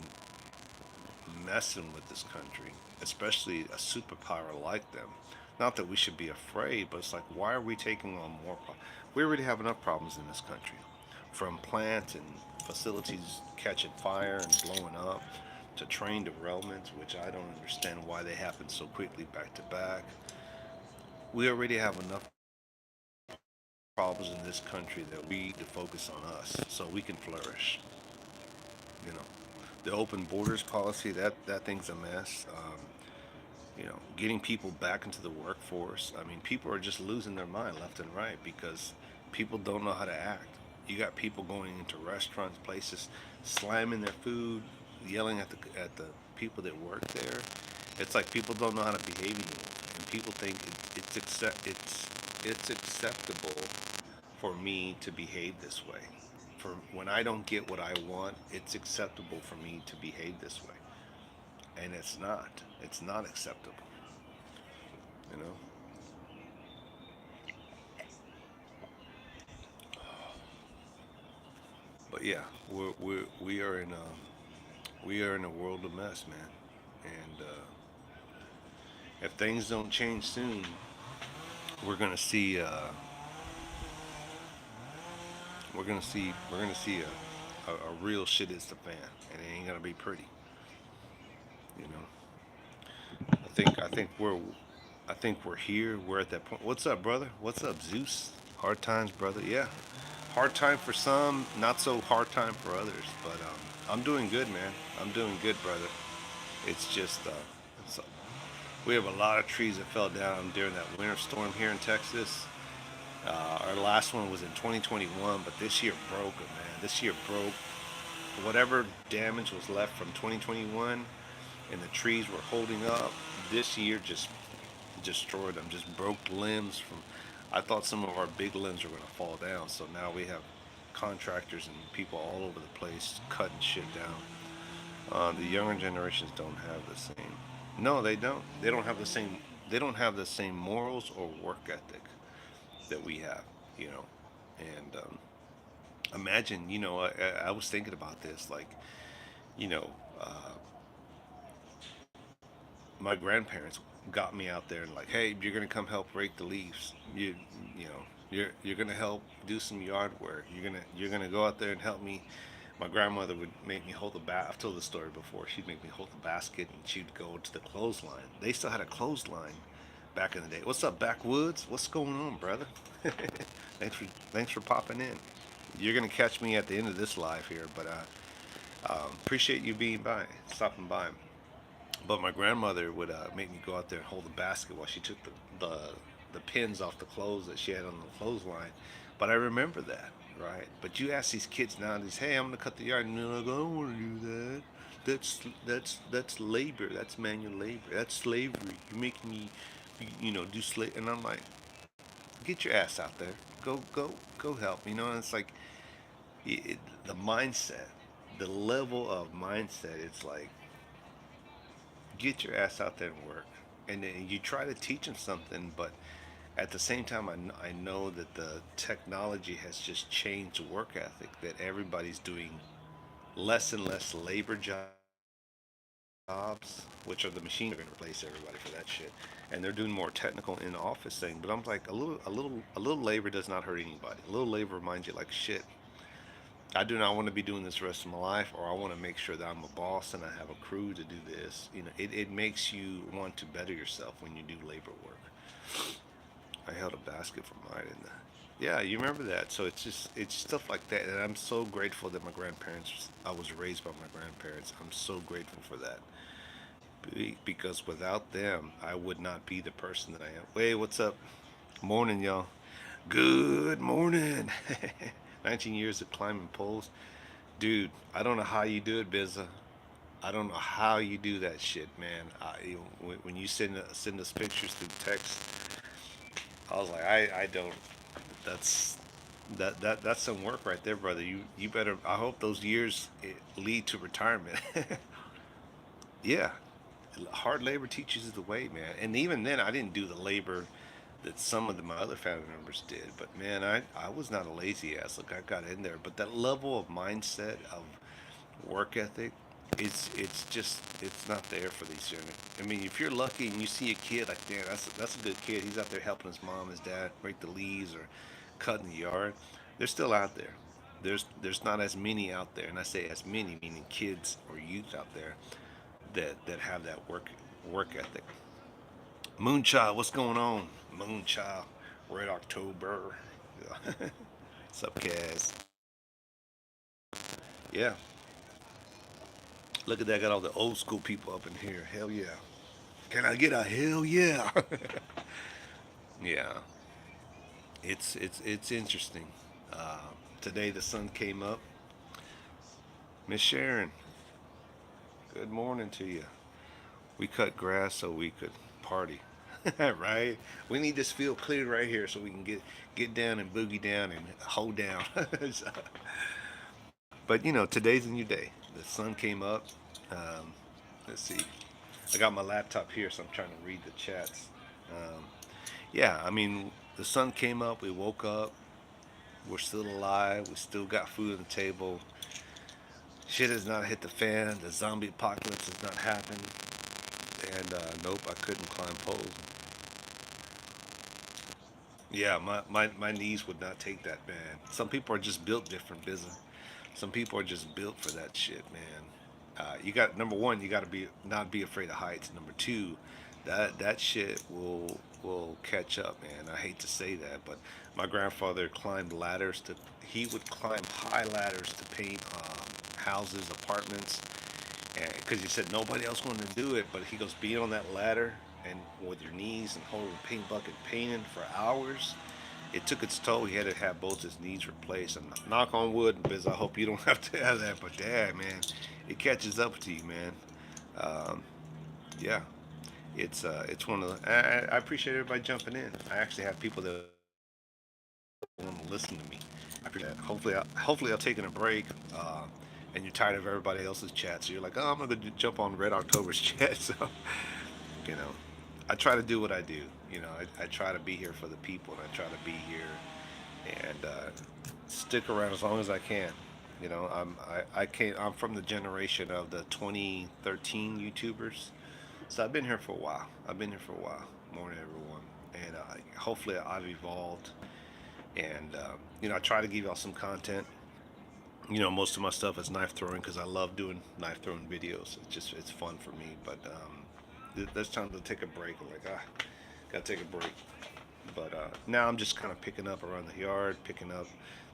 messing with this country, especially a superpower like them? Not that we should be afraid, but it's like, why are we taking on more problems? We already have enough problems in this country, from plants and facilities catching fire and blowing up, to train derailments, which I don't understand why they happen so quickly back to back. We already have enough problems in this country that we need to focus on us so we can flourish. You know, the open borders policy, that thing's a mess. Getting people back into the workforce. I mean, people are just losing their mind left and right because people don't know how to act. You got people going into restaurants, places, slamming their food, yelling at the people that work there. It's like people don't know how to behave anymore, and people think it's acceptable for me to behave this way. For when I don't get what I want, it's acceptable for me to behave this way, and it's not. It's not acceptable. You know. But yeah, we are in a world of mess, man. And if things don't change soon, we're gonna see a real shit is the fan, and it ain't gonna be pretty. You know, I think we're here. We're at that point. What's up, brother? What's up, Zeus? Hard times, brother. Yeah, hard time for some, not so hard time for others. But I'm doing good, man. I'm doing good, brother. It's just it's, we have a lot of trees that fell down during that winter storm here in Texas. Our last one was in 2021, but this year broke it, man. This year broke whatever damage was left from 2021, and the trees were holding up. This year just destroyed them, just broke limbs from. I thought some of our big limbs were going to fall down, so now we have contractors and people all over the place cutting shit down. The younger generations don't have the same. No, they don't. They don't have the same. They don't have the same morals or work ethic that we have. You know, and imagine. I was thinking about this. Like, you know, uh, my grandparents got me out there and like, hey, you're gonna come help rake the leaves. You're gonna help do some yard work. You're gonna go out there and help me. My grandmother would make me hold the I've told the story before. She'd make me hold the basket and she'd go to the clothesline. They still had a clothesline back in the day. What's up, backwoods? What's going on, brother? Thanks for popping in. You're gonna catch me at the end of this live here, but appreciate you being by, stopping by. But my grandmother would make me go out there and hold the basket while she took the pins off the clothes that she had on the clothesline. But I remember that, right? But you ask these kids nowadays, "Hey, I'm gonna cut the yard," and they're like, "I don't want to do that. That's labor. That's manual labor. That's slavery. You're making me, do slave." And I'm like, "Get your ass out there. Go help." And it's like the mindset, the level of mindset. It's like, get your ass out there and work. And then you try to teach them something, but At the same time, I know that the technology has just changed work ethic, that everybody's doing less and less labor jobs, which are the machines are going to replace everybody for that shit, and they're doing more technical in office thing. But I'm like, a little labor does not hurt anybody. A little labor reminds you, like, shit, I do not want to be doing this the rest of my life, or I want to make sure that I'm a boss and I have a crew to do this. It makes you want to better yourself when you do labor work. I held a basket for mine, and yeah, you remember that. So it's stuff like that, and I'm so grateful that my grandparents. I was raised by my grandparents. I'm so grateful for that because without them, I would not be the person that I am. Hey, what's up? Morning, y'all. Good morning. 19 years of climbing poles, dude. I don't know how you do it, Bizza. I don't know how you do that shit, man. When you send us pictures through text, I was like, I don't. That's that's some work right there, brother. You better. I hope those years lead to retirement. Yeah, hard labor teaches the way, man. And even then, I didn't do the labor that some of my other family members did. But man, I was not a lazy ass. Look, I got in there. But that level of mindset of work ethic, it's just it's not there for these young. I mean, if you're lucky and you see a kid like, damn, that's a good kid. He's out there helping his mom, his dad rake the leaves or cutting the yard. They're still out there. There's not as many out there, and I say as many, meaning kids or youth out there that have that work ethic. Moonchild, what's going on? Moonchild, Red October. What's up, Kaz? Yeah, look at that. Got all the old school people up in here. Hell yeah. Can I get a hell yeah? Yeah, it's interesting. Uh, Today the sun came up. Miss Sharon, good morning to you. We cut grass so we could party. Right? We need this field cleared right here so we can get down and boogie down and hold down. So- but today's a new day. The sun came up. Um, let's see. I got my laptop here, so I'm trying to read the chats. Um, yeah, I mean, the sun came up. We woke up. We're still alive. We still got food on the table. Shit has not hit the fan. The zombie apocalypse has not happened. And nope, I couldn't climb poles. Yeah, my knees would not take that, man. Some people are just built different, business. Some people are just built for that shit, man. You got number one, you got to be not be afraid of heights. Number two, that shit will catch up, man. I hate to say that, but my grandfather climbed ladders to. He would climb high ladders to paint houses, apartments, because he said nobody else wanted to do it. But he goes, being on that ladder and with your knees and holding a paint bucket painting for hours, it took its toll. He had to have both his knees replaced. And knock on wood, because I hope you don't have to have that. But damn, man, it catches up to you, man. Um, yeah, it's one of the. I appreciate everybody jumping in. I actually have people that want to listen to me. I appreciate that. Hopefully, I'll taking a break. And you're tired of everybody else's chat, so you're like, oh, I'm gonna jump on Red October's chat. So, you know, I try to do what I do. I try to be here for the people, and I try to be here and stick around as long as I can. I can't. I'm from the generation of the 2013 YouTubers, so I've been here for a while. I've been here for a while. Morning, everyone, and hopefully I've evolved. And I try to give y'all some content. Most of my stuff is knife throwing because I love doing knife throwing videos. It's fun for me. But there's time to take a break. I'm like, gotta take a break. But now I'm just kind of picking up around the yard, picking up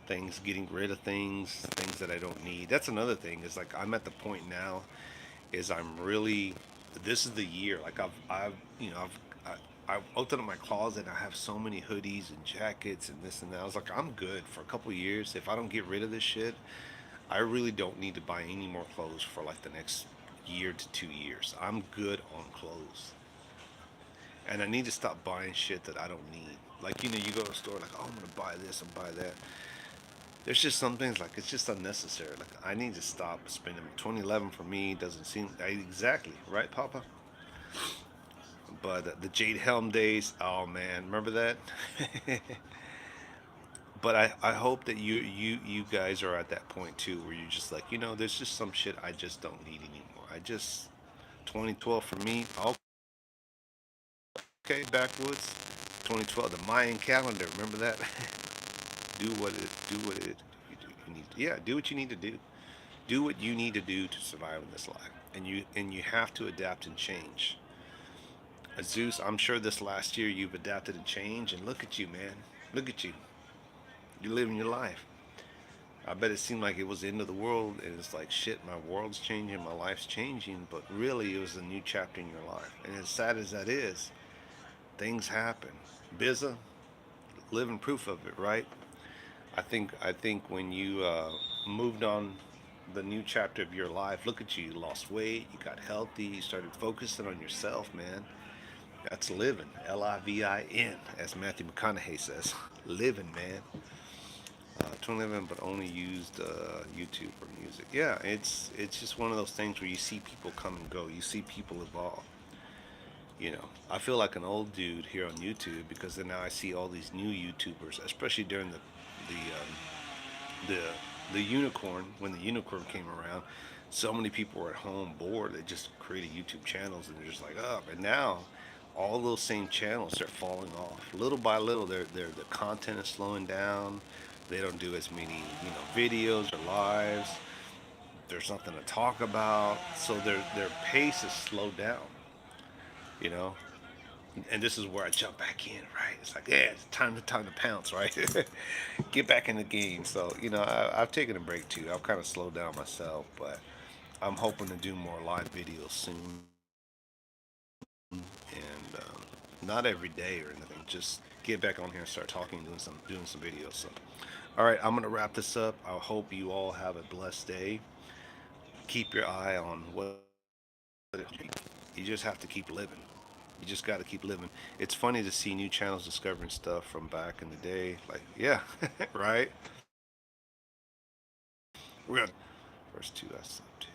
things, getting rid of things that I don't need. That's another thing. Is like I'm at the point now, is I'm really, this is the year. Like I've opened up my closet and I have so many hoodies and jackets and this and that. I was like, I'm good for a couple years. If I don't get rid of this shit, I really don't need to buy any more clothes for like the next year to 2 years. I'm good on clothes. And I need to stop buying shit that I don't need. Like, you go to the store, like, oh, I'm gonna buy this and buy that. There's just some things like it's just unnecessary. Like, I need to stop spending. 2011 for me doesn't seem exactly right, Papa. But the Jade Helm days, oh man, remember that? But I hope that you guys are at that point too, where you're just like, there's just some shit I just don't need anymore. I just 2012 for me. Okay, backwoods. 2012, the Mayan calendar. Remember that? do what it you need. Yeah, do what you need to do. Do what you need to do to survive in this life, and you have to adapt and change. Zeus, I'm sure this last year you've adapted and changed, and look at you, man. Look at you. You're living your life. I bet it seemed like it was the end of the world, and it's like, shit, my world's changing, my life's changing, but really it was a new chapter in your life. And as sad as that is, things happen. Bizza, living proof of it, right? I think when you moved on the new chapter of your life, look at you. You lost weight, you got healthy, you started focusing on yourself, man. That's living. Livin, as Matthew McConaughey says. Living, man. Twin living, but only used YouTube for music. Yeah, it's just one of those things where you see people come and go. You see people evolve. I feel like an old dude here on YouTube because then now I see all these new YouTubers, especially during the the unicorn when the unicorn came around. So many people were at home bored. They just created YouTube channels and they're just like up. And now all those same channels are falling off little by little. The content is slowing down. They don't do as many videos or lives. There's nothing to talk about, so their pace is slowed down. You know, and this is where I jump back in, right? It's like, yeah, it's time to pounce, right? Get back in the game. So I've taken a break too. I've kind of slowed down myself, but I'm hoping to do more live videos soon, and not every day or anything. Just get back on here and start talking, doing some videos. So, all right, I'm gonna wrap this up. I hope you all have a blessed day. Keep your eye on what you just have to keep living. You just got to keep living. It's funny to see new channels discovering stuff from back in the day. Like, yeah, right? We're gonna first two I subbed to.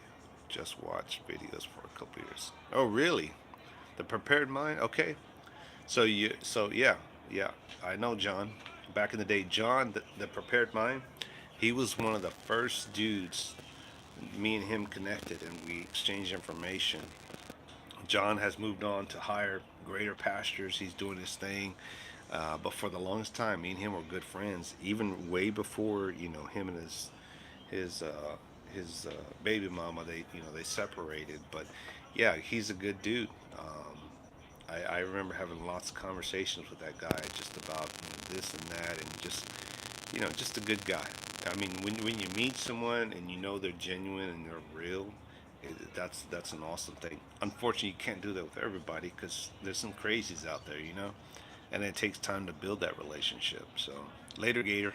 Just watch videos for a couple years. Oh, really? The prepared mind? Okay. So yeah, yeah. I know John. Back in the day, John, the prepared mind, he was one of the first dudes. Me and him connected, and we exchanged information. John has moved on to higher, greater pastures. He's doing his thing. But for the longest time, me and him were good friends, even way before him and his baby mama. They separated, but yeah, he's a good dude. I remember having lots of conversations with that guy just about this and that, and just a good guy. I mean, when you meet someone and you know they're genuine and they're real, that's an awesome thing. Unfortunately, you can't do that with everybody because there's some crazies out there, and it takes time to build that relationship. So later, Gator.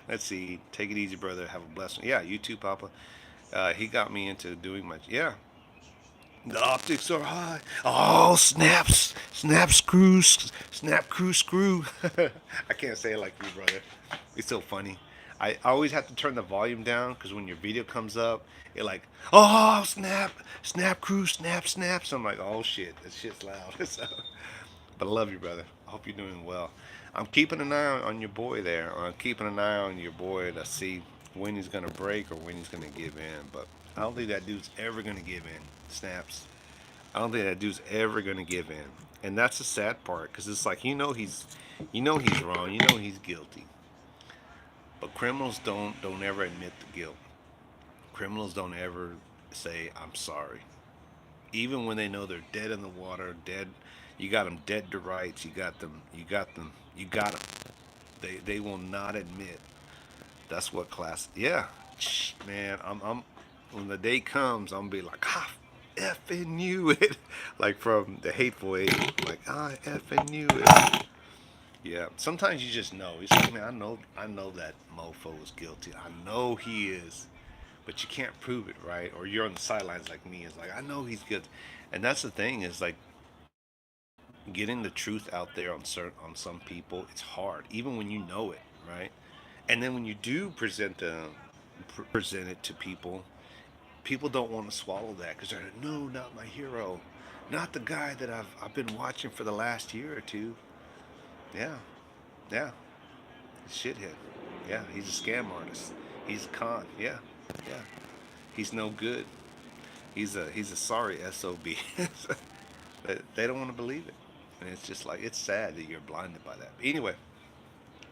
Let's see. Take it easy, brother. Have a blessing. Yeah, you too, Papa. He got me into doing my yeah. The optics are high. Oh, snaps, snap screw. I can't say it like you, brother. It's so funny. I always have to turn the volume down because when your video comes up, it like, oh, snap. So I'm like, oh shit, this shit's loud. So, but I love you, brother. I hope you're doing well. I'm keeping an eye on your boy there. I'm keeping an eye on your boy to see when he's gonna break or when he's gonna give in. But I don't think that dude's ever gonna give in. Snaps. I don't think that dude's ever gonna give in, and that's the sad part because it's like he's wrong, he's guilty, but criminals don't ever admit the guilt. Criminals don't ever say I'm sorry, even when they know they're dead in the water, dead. You got them dead to rights. You got them. They will not admit. That's what class. Yeah, man. I'm when the day comes, I'm gonna be like, ah, effing knew it, like from the Hateful Eight, like I effing knew it. Yeah. Sometimes you just know. It's like, man, I know that mofo is guilty. I know he is, but you can't prove it, right? Or you're on the sidelines like me. It's like I know he's guilty, and that's the thing is like getting the truth out there on some people. It's hard, even when you know it, right? And then when you do present it to people, people don't want to swallow that because they're like, no, not my hero. Not the guy that I've been watching for the last year or two. Yeah, yeah, shithead. Yeah, he's a scam artist. He's a con. Yeah, yeah. He's no good. He's a sorry sob. They don't want to believe it, and it's just like it's sad that you're blinded by that. But anyway,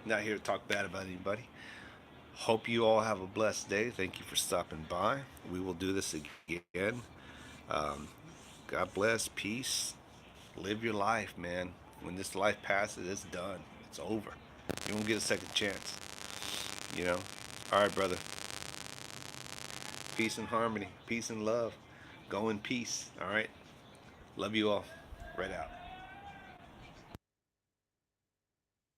not here to talk bad about anybody. Hope you all have a blessed day. Thank you for stopping by. We will do this again. Um, God bless. Peace. Live your life, man. When this life passes, it's done. It's over. You won't get a second chance. You know? All right, brother. Peace and harmony. Peace and love. Go in peace. All right? Love you all. Right out.